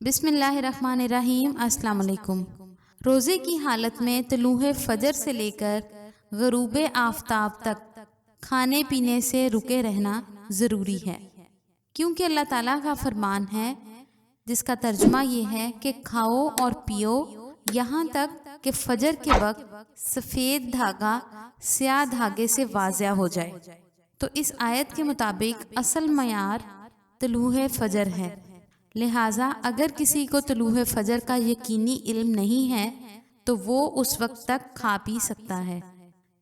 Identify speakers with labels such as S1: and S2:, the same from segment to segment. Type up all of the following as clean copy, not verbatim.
S1: بسم اللہ الرحمن الرحیم۔ السلام علیکم۔ روزے کی حالت میں طلوع فجر سے لے کر غروب آفتاب تک کھانے پینے سے رکے رہنا ضروری ہے، کیونکہ اللہ تعالیٰ کا فرمان ہے جس کا ترجمہ یہ ہے کہ کھاؤ اور پیو یہاں تک کہ فجر کے وقت سفید دھاگا سیاہ دھاگے سے واضح ہو جائے۔ تو اس آیت کے مطابق اصل معیار طلوع فجر ہے، لہٰذا اگر کسی کو طلوع فجر کا یقینی علم نہیں ہے تو وہ اس وقت تک کھا پی سکتا ہے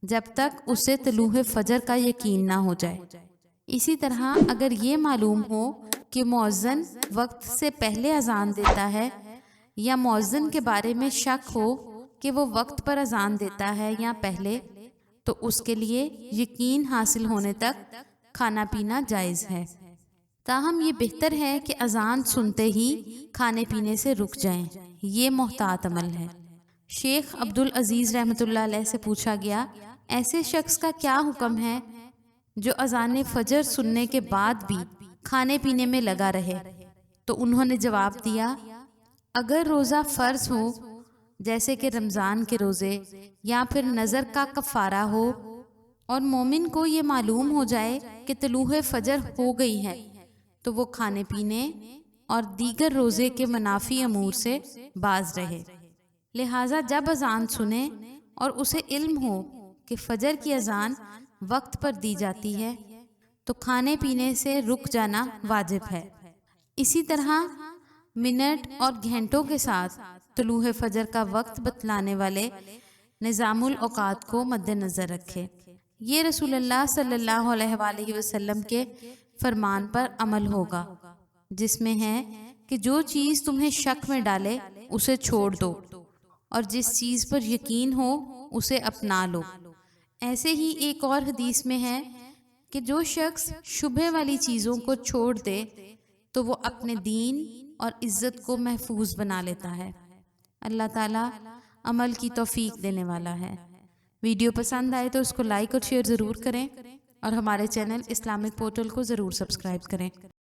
S1: جب تک اسے طلوع فجر کا یقین نہ ہو جائے۔ اسی طرح اگر یہ معلوم ہو کہ مؤذن وقت سے پہلے اذان دیتا ہے یا مؤذن کے بارے میں شک ہو کہ وہ وقت پر اذان دیتا ہے یا پہلے، تو اس کے لیے یقین حاصل ہونے تک کھانا پینا جائز ہے۔ تاہم یہ بہتر ہے کہ اذان سنتے ہی کھانے پینے سے رک جائیں، یہ محتاط عمل ہے۔ شیخ عبدالعزیز رحمۃ اللہ علیہ سے پوچھا گیا، ایسے شخص کا کیا حکم ہے جو اذان فجر سننے کے بعد بھی کھانے پینے میں لگا رہے؟ تو انہوں نے جواب دیا، اگر روزہ فرض ہو جیسے کہ رمضان کے روزے یا پھر نظر کا کفارہ ہو اور مومن کو یہ معلوم ہو جائے کہ طلوع فجر ہو گئی ہے تو وہ کھانے پینے اور دیگر روزے کے منافی امور سے باز رہے۔ لہٰذا جب اذان سنے اور اسے علم ہو کہ فجر کی اذان وقت پر دی جاتی ہے تو کھانے پینے سے رک جانا واجب ہے۔ اسی طرح منٹ اور گھنٹوں کے ساتھ طلوع فجر کا وقت بتلانے والے نظام الاوقات کو مد نظر رکھے۔ یہ رسول اللہ صلی اللہ علیہ وآلہ وسلم کے فرمان پر عمل ہوگا جس میں ہے کہ جو چیز تمہیں شک میں ڈالے اسے چھوڑ دو اور جس چیز پر یقین ہو اسے اپنا لو۔ ایسے ہی ایک اور حدیث میں ہے کہ جو شخص شبہ والی چیزوں کو چھوڑ دے تو وہ اپنے دین اور عزت کو محفوظ بنا لیتا ہے۔ اللہ تعالیٰ عمل کی توفیق دینے والا ہے۔ ویڈیو پسند آئے تو اس کو لائک اور شیئر ضرور کریں اور ہمارے چینل اسلامک پورٹل کو ضرور سبسکرائب کریں۔